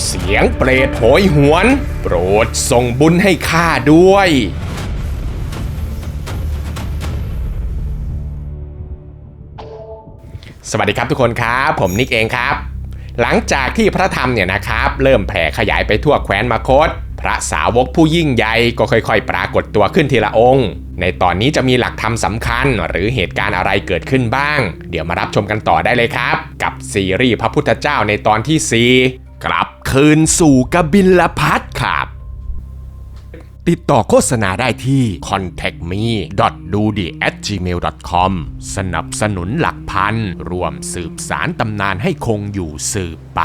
เสียงเปรตโหยหวนโปรดส่งบุญให้ข้าด้วยสวัสดีครับทุกคนครับผมนิกเองครับหลังจากที่พระธรรมเนี่ยนะครับเริ่มแผ่ขยายไปทั่วแคว้นมคธพระสาวกผู้ยิ่งใหญ่ก็ค่อยๆปรากฏตัวขึ้นทีละองค์ในตอนนี้จะมีหลักธรรมสำคัญหรือเหตุการณ์อะไรเกิดขึ้นบ้างเดี๋ยวมารับชมกันต่อได้เลยครับกับซีรีส์พระพุทธเจ้าในตอนที่4กลับคืนสู่กบิลพัสครับติดต่อโฆษณาได้ที่ contactme.doodi@gmail.com สนับสนุนหลักพันรวมสืบสารตำนานให้คงอยู่สืบไป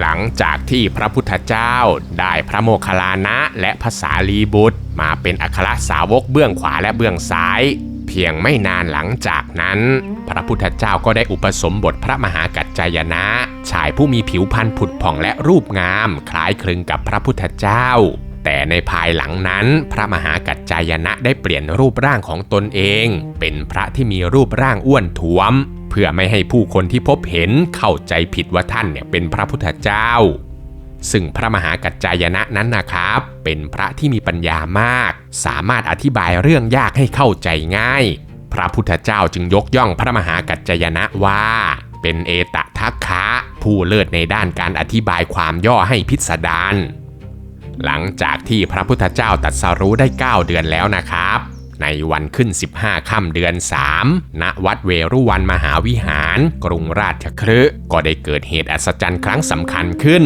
หลังจากที่พระพุทธเจ้าได้พระโมคคัลลานะและพระสารีบุตรมาเป็นอัครสาวกเบื้องขวาและเบื้องซ้ายเพียงไม่นานหลังจากนั้นพระพุทธเจ้าก็ได้อุปสมบทพระมหากัจจายนะชายผู้มีผิวพรรณผุดผ่องและรูปงามคล้ายคลึงกับพระพุทธเจ้าแต่ในภายหลังนั้นพระมหากัจจายนะได้เปลี่ยนรูปร่างของตนเองเป็นพระที่มีรูปร่างอ้วนท้วมเพื่อไม่ให้ผู้คนที่พบเห็นเข้าใจผิดว่าท่านเนี่ยเป็นพระพุทธเจ้าซึ่งพระมหากัจจายนะนั้นนะครับเป็นพระที่มีปัญญามากสามารถอธิบายเรื่องยากให้เข้าใจง่ายพระพุทธเจ้าจึงยกย่องพระมหากัจจายนะว่าเป็นเอตทัคคะผู้เลิศในด้านการอธิบายความย่อให้พิสดารหลังจากที่พระพุทธเจ้าตรัสรู้ได้9 เดือนแล้วนะครับในวันขึ้น15 ค่ำเดือน3ณวัดเวรุวันมหาวิหารกรุงราชคฤห์ก็ได้เกิดเหตุอัศจรรย์ครั้งสำคัญขึ้น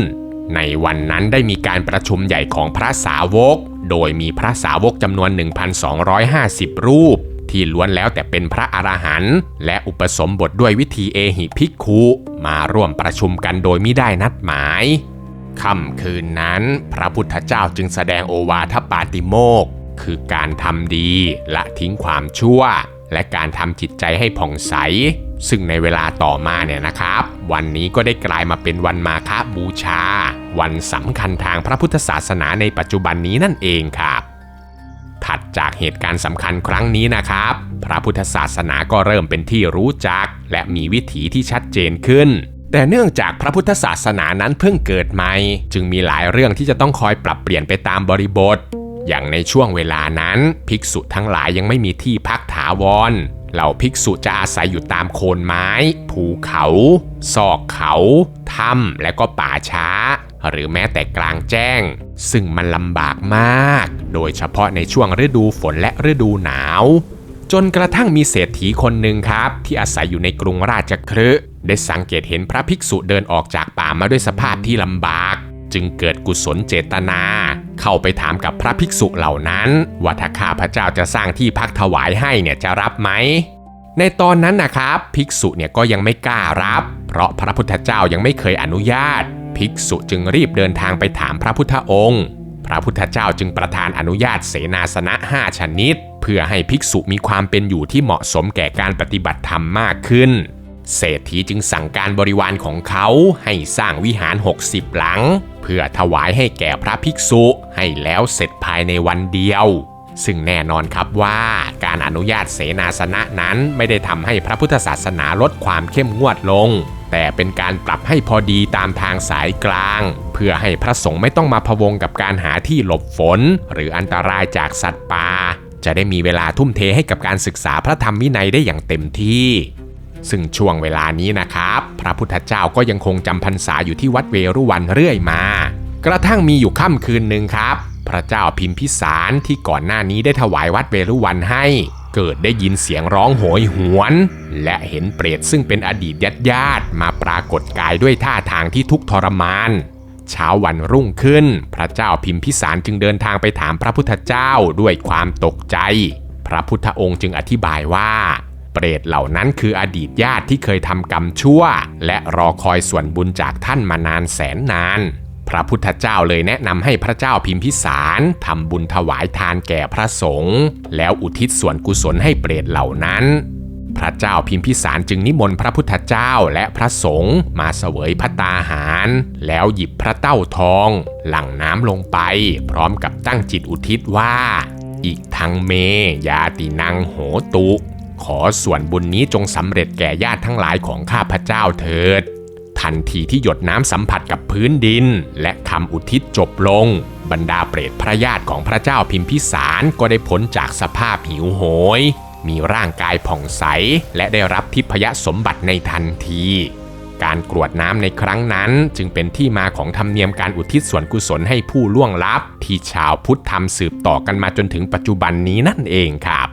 ในวันนั้นได้มีการประชุมใหญ่ของพระสาวกโดยมีพระสาวกจำนวน 1,250 รูปที่ล้วนแล้วแต่เป็นพระอรหันต์และอุปสมบทด้วยวิธีเอหิภิกขุมาร่วมประชุมกันโดยมิได้นัดหมายค่ำคืนนั้นพระพุทธเจ้าจึงแสดงโอวาทปาติโมกข์คือการทำดีละทิ้งความชั่วและการทำจิตใจให้ผ่องใสซึ่งในเวลาต่อมาเนี่ยนะครับวันนี้ก็ได้กลายมาเป็นวันมาฆบูชาวันสำคัญทางพระพุทธศาสนาในปัจจุบันนี้นั่นเองครับถัดจากเหตุการณ์สำคัญครั้งนี้นะครับพระพุทธศาสนาก็เริ่มเป็นที่รู้จักและมีวิถีที่ชัดเจนขึ้นแต่เนื่องจากพระพุทธศาสนานั้นเพิ่งเกิดใหม่จึงมีหลายเรื่องที่จะต้องคอยปรับเปลี่ยนไปตามบริบทอย่างในช่วงเวลานั้นภิกษุทั้งหลายยังไม่มีที่พักถาวรเหล่าภิกษุจะอาศัยอยู่ตามโคนไม้ภูเขาซอกเขาถ้ำและก็ป่าช้าหรือแม้แต่กลางแจ้งซึ่งมันลำบากมากโดยเฉพาะในช่วงฤดูฝนและฤดูหนาวจนกระทั่งมีเศรษฐีคนหนึ่งครับที่อาศัยอยู่ในกรุงราชคฤห์ได้สังเกตเห็นพระภิกษุเดินออกจากป่ามาด้วยสภาพที่ลำบากจึงเกิดกุศลเจตนาเข้าไปถามกับพระภิกษุเหล่านั้นว่าถ้าข้าพเจ้าจะสร้างที่พักถวายให้เนี่ยจะรับไหมในตอนนั้นนะครับภิกษุเนี่ยก็ยังไม่กล้ารับเพราะพระพุทธเจ้ายังไม่เคยอนุญาตภิกษุจึงรีบเดินทางไปถามพระพุทธองค์พระพุทธเจ้าจึงประทานอนุญาตเสนาสนะ5 ชนิดเพื่อให้ภิกษุมีความเป็นอยู่ที่เหมาะสมแก่การปฏิบัติธรรมมากขึ้นเศรษฐีจึงสั่งการบริวารของเขาให้สร้างวิหาร60 หลังเพื่อถวายให้แก่พระภิกษุให้แล้วเสร็จภายในวันเดียวซึ่งแน่นอนครับว่าการอนุญาตเสนาสนะนั้นไม่ได้ทำให้พระพุทธศาสนาลดความเข้มงวดลงแต่เป็นการปรับให้พอดีตามทางสายกลางเพื่อให้พระสงฆ์ไม่ต้องมาพะวงกับการหาที่หลบฝนหรืออันตรายจากสัตว์ป่าจะได้มีเวลาทุ่มเทให้กับการศึกษาพระธรรมวินัยได้อย่างเต็มที่ซึ่งช่วงเวลานี้นะครับพระพุทธเจ้าก็ยังคงจำพรรษาอยู่ที่วัดเวรุวันเรื่อยมากระทั่งมีอยู่ค่ำคืนหนึ่งครับพระเจ้าพิมพิสารที่ก่อนหน้านี้ได้ถวายวัดเวรุวันให้เกิดได้ยินเสียงร้องโหยหวนและเห็นเปรตซึ่งเป็นอดีตญาติมาปรากฏกายด้วยท่าทางที่ทุกข์ทรมานเช้าวันรุ่งขึ้นพระเจ้าพิมพิสารจึงเดินทางไปถามพระพุทธเจ้าด้วยความตกใจพระพุทธองค์จึงอธิบายว่าเปรตเหล่านั้นคืออดีตญาติที่เคยทำกรรมชั่วและรอคอยส่วนบุญจากท่านมานานแสนนานพระพุทธเจ้าเลยแนะนำให้พระเจ้าพิมพิสารทำบุญถวายทานแก่พระสงฆ์แล้วอุทิศส่วนกุศลให้เปรตเหล่านั้นพระเจ้าพิมพิสารจึงนิมนต์พระพุทธเจ้าและพระสงฆ์มาเสวยภัตตาหารแล้วหยิบพระเต้าทองหลั่งน้ำลงไปพร้อมกับตั้งจิตอุทิศว่าอิทังเมยาตินังโหตุขอส่วนบุญนี้จงสำเร็จแก่ญาติทั้งหลายของข้าพเจ้าเถิด ทันทีที่หยดน้ำสัมผัสกับพื้นดินและคำอุทิศจบลงบรรดาเปรตพระญาติของพระเจ้าพิมพิสารก็ได้พ้นจากสภาพหิวโหยมีร่างกายผ่องใสและได้รับทิพยสมบัติในทันทีการกรวดน้ำในครั้งนั้นจึงเป็นที่มาของธรรมเนียมการอุทิศส่วนกุศลให้ผู้ล่วงลับที่ชาวพุทธทำสืบต่อกันมาจนถึงปัจจุบันนี้นั่นเองครับ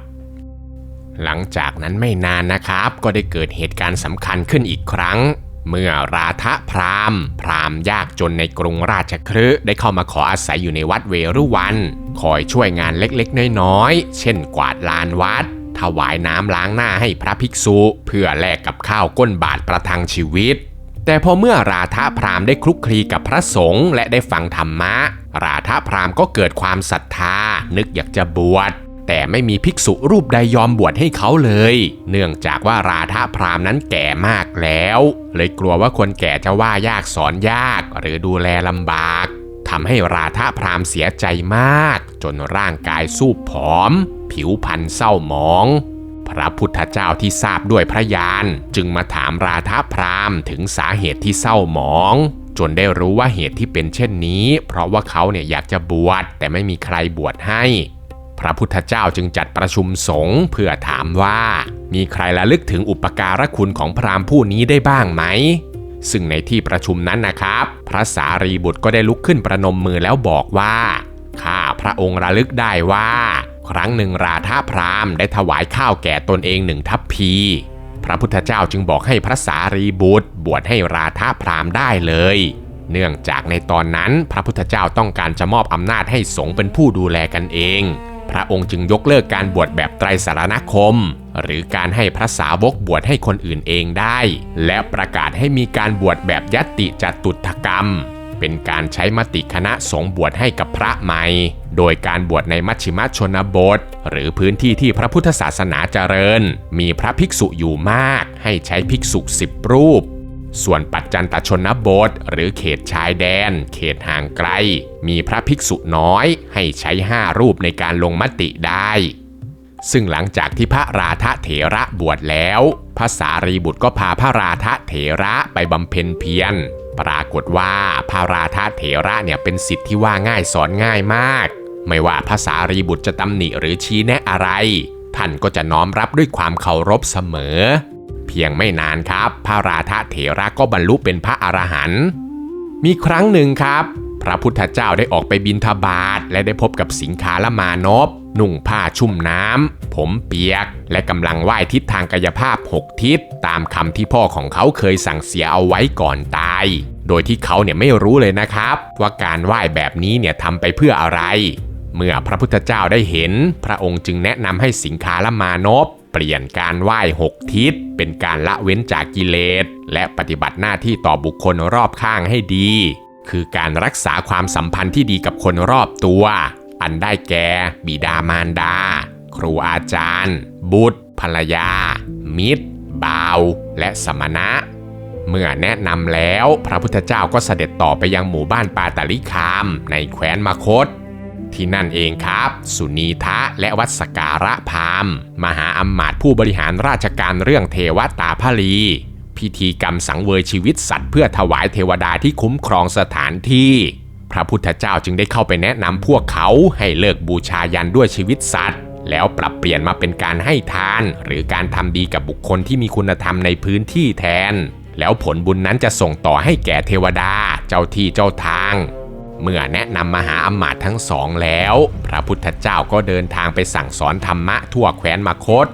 หลังจากนั้นไม่นานนะครับก็ได้เกิดเหตุการณ์สำคัญขึ้นอีกครั้งเมื่อราธะพราหมณ์ยากจนในกรุงราชคฤห์ได้เข้ามาขออาศัยอยู่ในวัดเวรุวันคอยช่วยงานเล็กๆน้อยๆเช่นกวาดลานวัดถวายน้ำล้างหน้าให้พระภิกษุเพื่อแลกกับข้าวก้นบาทประทังชีวิตแต่พอเมื่อราธะพราหมณ์ได้คลุกคลีกับพระสงฆ์และได้ฟังธรรมะราธะพราหมณ์ก็เกิดความศรัทธานึกอยากจะบวชแต่ไม่มีภิกษุรูปใดยอมบวชให้เขาเลยเนื่องจากว่าราธะพราหมณ์นั้นแก่มากแล้วเลยกลัวว่าคนแก่จะว่ายากสอนยากหรือดูแลลำบากทำให้ราธะพราหมณ์เสียใจมากจนร่างกายสูบผอมผิวพรรณเศร้าหมองพระพุทธเจ้าที่ทราบด้วยพระญาณจึงมาถามราธะพราหมณ์ถึงสาเหตุที่เศร้าหมองจนได้รู้ว่าเหตุที่เป็นเช่นนี้เพราะว่าเขาอยากจะบวชแต่ไม่มีใครบวชให้พระพุทธเจ้าจึงจัดประชุมสงฆ์เพื่อถามว่ามีใครระลึกถึงอุปการะคุณของพราหมณ์ผู้นี้ได้บ้างไหมซึ่งในที่ประชุมนั้นนะครับพระสารีบุตรก็ได้ลุกขึ้นประนมมือแล้วบอกว่าข้าพระองค์ระลึกได้ว่าครั้งหนึ่งราธะพราหมณ์ได้ถวายข้าวแก่ตนเอง1 ทัพพีพระพุทธเจ้าจึงบอกให้พระสารีบุตรบวชให้ราธะพราหมณ์ได้เลยเนื่องจากในตอนนั้นพระพุทธเจ้าต้องการจะมอบอำนาจให้สงฆ์เป็นผู้ดูแลกันเองพระองค์จึงยกเลิกการบวชแบบไตรสรณคมหรือการให้พระสาวกบวชให้คนอื่นเองได้และประกาศให้มีการบวชแบบยัตติจตุถกรรมเป็นการใช้มติคณะสงฆ์บวชให้กับพระใหม่โดยการบวชในมัชชิมชนบทหรือพื้นที่ที่พระพุทธศาสนาเจริญมีพระภิกษุอยู่มากให้ใช้ภิกษุ10 รูปส่วนปัจจันตชนบทหรือเขตชายแดนเขตห่างไกลมีพระภิกษุน้อยให้ใช้5 รูปในการลงมติได้ซึ่งหลังจากที่พระราธะเถระบวชแล้วพระสารีบุตรก็พาพระราธะเถระไปบำเพ็ญเพียรปรากฏว่าพระราธะเถระเป็นศิษย์ที่ว่าง่ายสอนง่ายมากไม่ว่าพระสารีบุตรจะตำหนิหรือชี้แนะอะไรท่านก็จะน้อมรับด้วยความเคารพเสมอเพียงไม่นานครับพระราธะเถระก็บรรลุเป็นพระอรหันต์มีครั้งหนึ่งครับพระพุทธเจ้าได้ออกไปบิณฑบาตและได้พบกับสิงคาลมานพนุ่งผ้าชุ่มน้ำผมเปียกและกำลังไหว้ทิศทางกายภาพ6 ทิศตามคำที่พ่อของเขาเคยสั่งเสียเอาไว้ก่อนตายโดยที่เขาไม่รู้เลยนะครับว่าการไหว้แบบนี้ทำไปเพื่ออะไรเมื่อพระพุทธเจ้าได้เห็นพระองค์จึงแนะนำให้สิงคาลมานพเปลี่ยนการไหว้6 ทิศเป็นการละเว้นจากกิเลสและปฏิบัติหน้าที่ต่อบุคคลรอบข้างให้ดีคือการรักษาความสัมพันธ์ที่ดีกับคนรอบตัวอันได้แก่บิดามารดาครูอาจารย์บุตรภรรยามิตรบ่าวและสมณะเมื่อแนะนำแล้วพระพุทธเจ้าก็เสด็จต่อไปยังหมู่บ้านปาตาลิคามในแคว้นมคธที่นั่นเองครับสุนีทะและวัสการะพราหมณ์มหาอำมาตย์ผู้บริหารราชการเรื่องเทวตาภลีพิธีกรรมสังเวยชีวิตสัตว์เพื่อถวายเทวดาที่คุ้มครองสถานที่พระพุทธเจ้าจึงได้เข้าไปแนะนำพวกเขาให้เลิกบูชายันด้วยชีวิตสัตว์แล้วปรับเปลี่ยนมาเป็นการให้ทานหรือการทำดีกับบุคคลที่มีคุณธรรมในพื้นที่แทนแล้วผลบุญนั้นจะส่งต่อให้แก่เทวดาเจ้าที่เจ้าทางเมื่อแนะนำมหาอมาตย์ทั้งสองแล้วพระพุทธเจ้าก็เดินทางไปสั่งสอนธรรมะทั่วแคว้นมคธ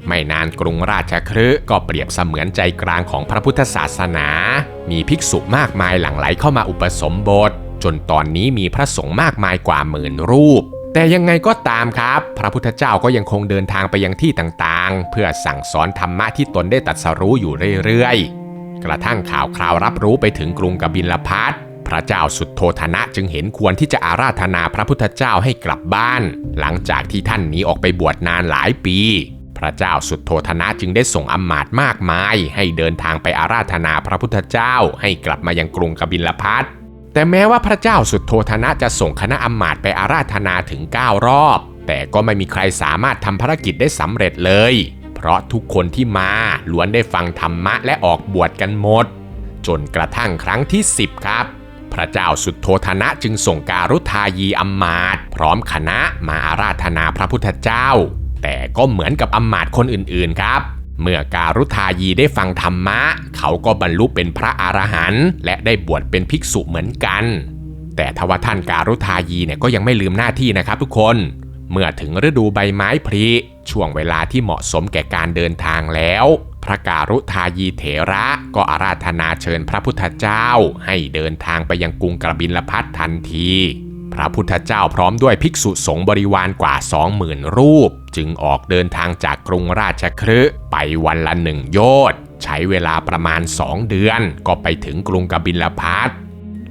ไม่นานกรุงราชคฤห์ก็เปรียบเสมือนใจกลางของพระพุทธศาสนามีภิกษุมากมายหลั่งไหลเข้ามาอุปสมบทจนตอนนี้มีพระสงฆ์มากมายกว่า10,000 รูปแต่ยังไงก็ตามครับพระพุทธเจ้าก็ยังคงเดินทางไปยังที่ต่างๆเพื่อสั่งสอนธรรมะที่ตนได้ตรัสรู้อยู่เรื่อยๆกระทั่งข่าวคราวรับรู้ไปถึงกรุงกบิลพัสต์พระเจ้าสุทโธทนะจึงเห็นควรที่จะอาราธนาพระพุทธเจ้าให้กลับบ้านหลังจากที่ท่านหนีออกไปบวชนานหลายปีพระเจ้าสุทโธทนะจึงได้ส่งอำมาตย์มากมายให้เดินทางไปอาราธนาพระพุทธเจ้าให้กลับมายังกรุงกบิลพัสต์แต่แม้ว่าพระเจ้าสุทโธทนะจะส่งคณะอำมาตย์ไปอาราธนาถึง9 รอบแต่ก็ไม่มีใครสามารถทำภารกิจได้สำเร็จเลยเพราะทุกคนที่มาล้วนได้ฟังธรรมะและออกบวชกันหมด จนกระทั่งครั้งที่10ครับพระเจ้าสุทโธทนะจึงส่งการุทายีอำมาตย์พร้อมคณะมาอาราธนาพระพุทธเจ้าแต่ก็เหมือนกับอำมาตย์คนอื่นๆครับเมื่อการุทายีได้ฟังธรรมะเขาก็บรรลุเป็นพระอรหันต์และได้บวชเป็นภิกษุเหมือนกันแต่ทว่าท่านการุทายีเนี่ยก็ยังไม่ลืมหน้าที่นะครับทุกคนเมื่อถึงฤดูใบไม้ผลิช่วงเวลาที่เหมาะสมแก่การเดินทางแล้วพระการุทายีเถระก็อาราธนาเชิญพระพุทธเจ้าให้เดินทางไปยังกรุงกบิลพัสทันทีพระพุทธเจ้าพร้อมด้วยภิกษุสงฆ์บริวารกว่า 20,000 รูปจึงออกเดินทางจากกรุงราชคฤห์ไปวันละ1 โยชน์ใช้เวลาประมาณ2 เดือนก็ไปถึงกรุงกบิลพัส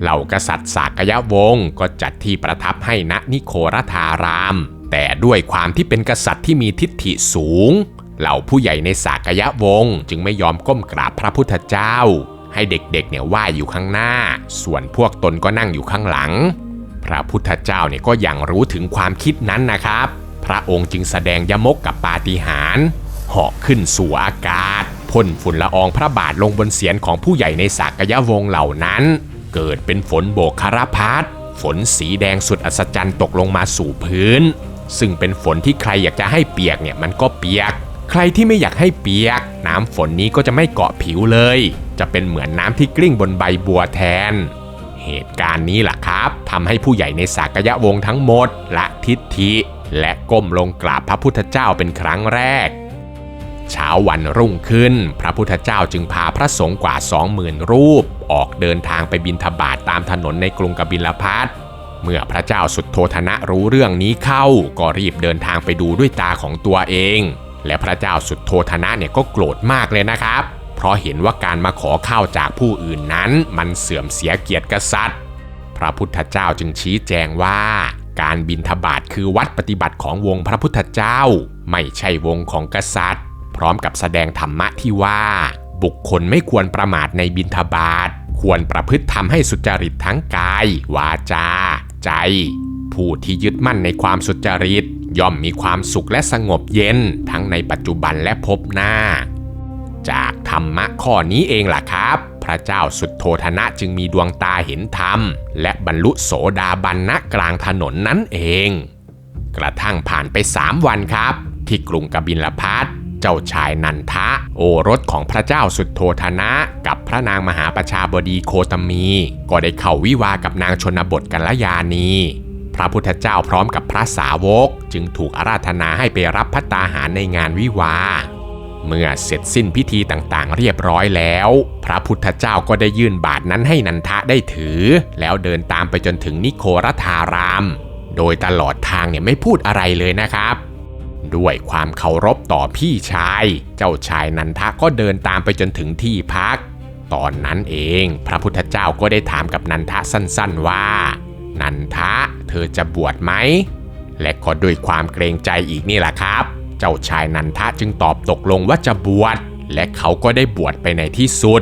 เหล่ากษัตริย์สากยวงศ์ก็จัดที่ประทับให้ณนิโครธารามแต่ด้วยความที่เป็นกษัตริย์ที่มีทิฐิสูงเหล่าผู้ใหญ่ในสากยวงศ์จึงไม่ยอมก้มกราบพระพุทธเจ้าให้เด็กๆเนี่ยไหว้อยู่ข้างหน้าส่วนพวกตนก็นั่งอยู่ข้างหลังพระพุทธเจ้าเนี่ยก็ยังรู้ถึงความคิดนั้นนะครับพระองค์จึงแสดงยมกกับปาฏิหาริย์เหาะขึ้นสู่อากาศพ่นฝุ่นละอองพระบาทลงบนเศียรของผู้ใหญ่ในสากยวงศ์เหล่านั้นเกิดเป็นฝนโบกคารพัสฝนสีแดงสุดอัศจรรย์ตกลงมาสู่พื้นซึ่งเป็นฝนที่ใครอยากจะให้เปียกเนี่ยมันก็เปียกใครที่ไม่อยากให้เปียกน้ำฝนนี้ก็จะไม่เกาะผิวเลยจะเป็นเหมือนน้ำที่กลิ้งบนใบบัวแทนเหตุการณ์นี้แหละครับทำให้ผู้ใหญ่ในสากยวงศ์ทั้งหมดละทิฐิและก้มลงกราบพระพุทธเจ้าเป็นครั้งแรกเช้าวันรุ่งขึ้นพระพุทธเจ้าจึงพาพระสงฆ์กว่า 20,000 รูปออกเดินทางไปบิณฑบาตตามถนนในกรุงกบิลพัสเมื่อพระเจ้าสุทโธทนะรู้เรื่องนี้เข้าก็รีบเดินทางไปดูด้วยตาของตัวเองและพระเจ้าสุทโธทนะเนี่ยก็โกรธมากเลยนะครับเพราะเห็นว่าการมาขอข้าวจากผู้อื่นนั้นมันเสื่อมเสียเกียรติกษัตริย์พระพุทธเจ้าจึงชี้แจงว่าการบิณฑบาตคือวัดปฏิบัติของวงพระพุทธเจ้าไม่ใช่วงของกษัตริย์พร้อมกับแสดงธรรมะที่ว่าบุคคลไม่ควรประมาทในบิณฑบาตควรประพฤติทำให้สุจริตทั้งกายวาจาใจผู้ที่ยึดมั่นในความสุจริตย่อมมีความสุขและสงบเย็นทั้งในปัจจุบันและภพหน้าจากธรรมะข้อนี้เองล่ะครับพระเจ้าสุทโธทนะจึงมีดวงตาเห็นธรรมและบรรลุโสดาบันณกลางถนนนั่นเองกระทั่งผ่านไป3 วันครับที่กรุงกบิลพัสเจ้าชายนันทะโอรสของพระเจ้าสุทโธทนะกับพระนางมหาประชาบดีโคตมีก็ได้เข้าวิวากับนางชนบทกัลยาณีพระพุทธเจ้าพร้อมกับพระสาวกจึงถูกอาราธนาให้ไปรับภัตตาหารในงานวิวาเมื่อเสร็จสิ้นพิธีต่างๆเรียบร้อยแล้วพระพุทธเจ้าก็ได้ยื่นบาตรนั้นให้นันทะได้ถือแล้วเดินตามไปจนถึงนิโครธารามโดยตลอดทางเนี่ยไม่พูดอะไรเลยนะครับด้วยความเคารพต่อพี่ชายเจ้าชายนันทะก็เดินตามไปจนถึงที่พักตอนนั้นเองพระพุทธเจ้าก็ได้ถามกับนันทะสั้นๆว่านันทะเธอจะบวชไหมและก็ด้วยความเกรงใจอีกนี่แหละครับเจ้าชายนันทะจึงตอบตกลงว่าจะบวชและเขาก็ได้บวชไปในที่สุด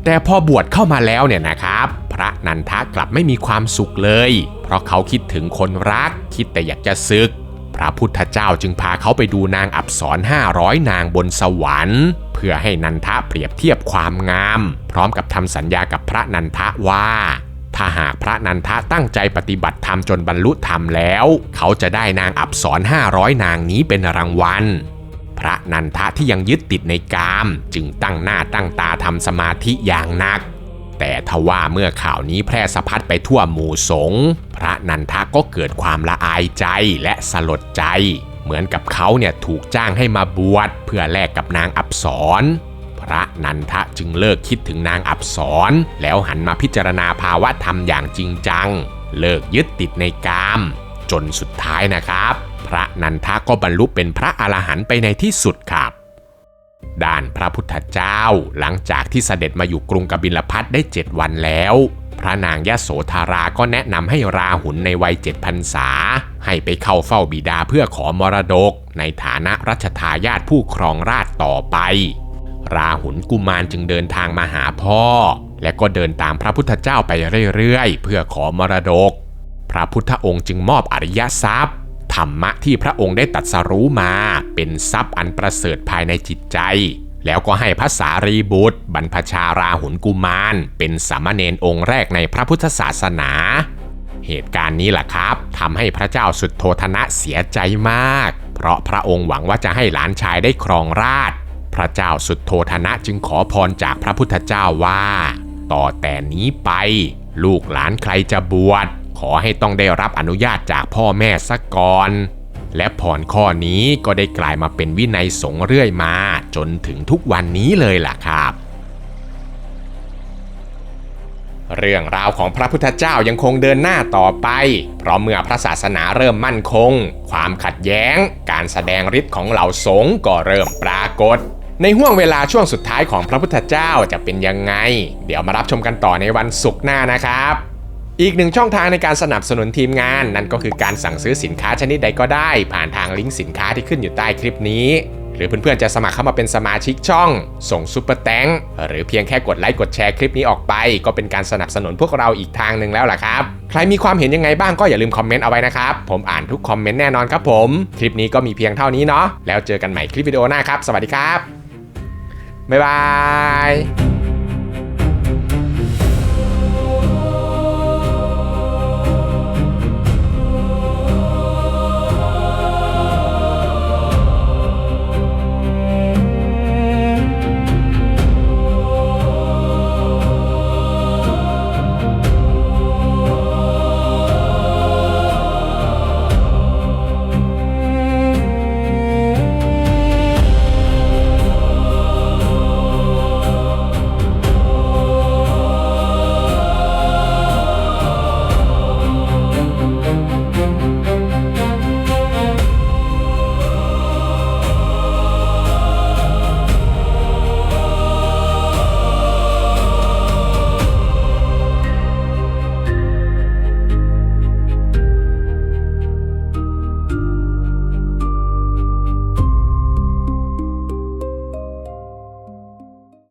แต่พอบวชเข้ามาแล้วเนี่ยนะครับพระนันทะกลับไม่มีความสุขเลยเพราะเขาคิดถึงคนรักคิดแต่อยากจะศึกพระพุทธเจ้าจึงพาเขาไปดูนางอัปสร500 นางบนสวรรค์เพื่อให้นันทะเปรียบเทียบความงามพร้อมกับทำสัญญากับพระนันทะว่าถ้าหากพระนันทะตั้งใจปฏิบัติธรรมจนบรรลุธรรมแล้วเขาจะได้นางอัปสร500 นางนี้เป็นรางวัลพระนันทะที่ยังยึดติดในกามจึงตั้งหน้าตั้งตาทำสมาธิอย่างหนักแต่ทว่าเมื่อข่าวนี้แพร่สะพัดไปทั่วหมู่สงฆ์พระนันทะก็เกิดความละอายใจและสลดใจเหมือนกับเขาเนี่ยถูกจ้างให้มาบวชเพื่อแลกกับนางอัปสรพระนันทะจึงเลิกคิดถึงนางอัปสรแล้วหันมาพิจารณาภาวะธรรมอย่างจริงจังเลิกยึดติดในกามจนสุดท้ายนะครับพระนันทะก็บรรลุเป็นพระอรหันต์ไปในที่สุดครับด้านพระพุทธเจ้าหลังจากที่เสด็จมาอยู่กรุงกบิลพัสได้7 วันแล้วพระนางยโสธาราก็แนะนำให้ราหุลในวัย7 พรรษาให้ไปเข้าเฝ้าบิดาเพื่อขอมรดกในฐานะรัชทายาทผู้ครองราชย์ต่อไปราหุลกุมารจึงเดินทางมาหาพ่อและก็เดินตามพระพุทธเจ้าไปเรื่อยๆเพื่อขอมรดกพระพุทธองค์จึงมอบอริยทรัพย์ธรรมะที่พระองค์ได้ตรัสรู้มาเป็นทรัพย์อันประเสริฐภายในจิตใจ แล้วก็ให้พระสารีบุตรบรรพชาราหุลกุมารเป็นสามเณรองค์แรกในพระพุทธศาสนาเหตุการณ์นี้แหละครับทำให้พระเจ้าสุทโธทนะเสียใจมากเพราะพระองค์หวังว่าจะให้หลานชายได้ครองราชย์พระเจ้าสุทโธทนะจึงขอพรจากพระพุทธเจ้าว่าต่อแต่นี้ไปลูกหลานใครจะบวชขอให้ต้องได้รับอนุญาตจากพ่อแม่ซะก่อนและพรข้อนี้ก็ได้กลายมาเป็นวินัยสงฆ์เรื่อยมาจนถึงทุกวันนี้เลยล่ะครับเรื่องราวของพระพุทธเจ้ายังคงเดินหน้าต่อไปเพราะเมื่อพระศาสนาเริ่มมั่นคงความขัดแย้งการแสดงฤทธิ์ของเหล่าสงฆ์ก็เริ่มปรากฏในห้วงเวลาช่วงสุดท้ายของพระพุทธเจ้าจะเป็นยังไงเดี๋ยวมารับชมกันต่อในวันศุกร์หน้านะครับอีกหนึ่งช่องทางในการสนับสนุนทีมงานนั่นก็คือการสั่งซื้อสินค้าชนิดใดก็ได้ผ่านทางลิงก์สินค้าที่ขึ้นอยู่ใต้คลิปนี้หรือเพื่อนๆจะสมัครเข้ามาเป็นสมาชิกช่องส่งซุปเปอร์แตงหรือเพียงแค่กดไลค์กดแชร์คลิปนี้ออกไปก็เป็นการสนับสนุนพวกเราอีกทางหนึ่งแล้วล่ะครับใครมีความเห็นยังไงบ้างก็อย่าลืมคอมเมนต์เอาไว้นะครับผมอ่านทุกคอมเมนต์แน่นอนครับผมคลิปนี้ก็มีเพียงเท่านี้เนาะแล้วเจอกันใหม่คลิปวิดีโอหน้าครับสวัสดีครับบ๊ายบาย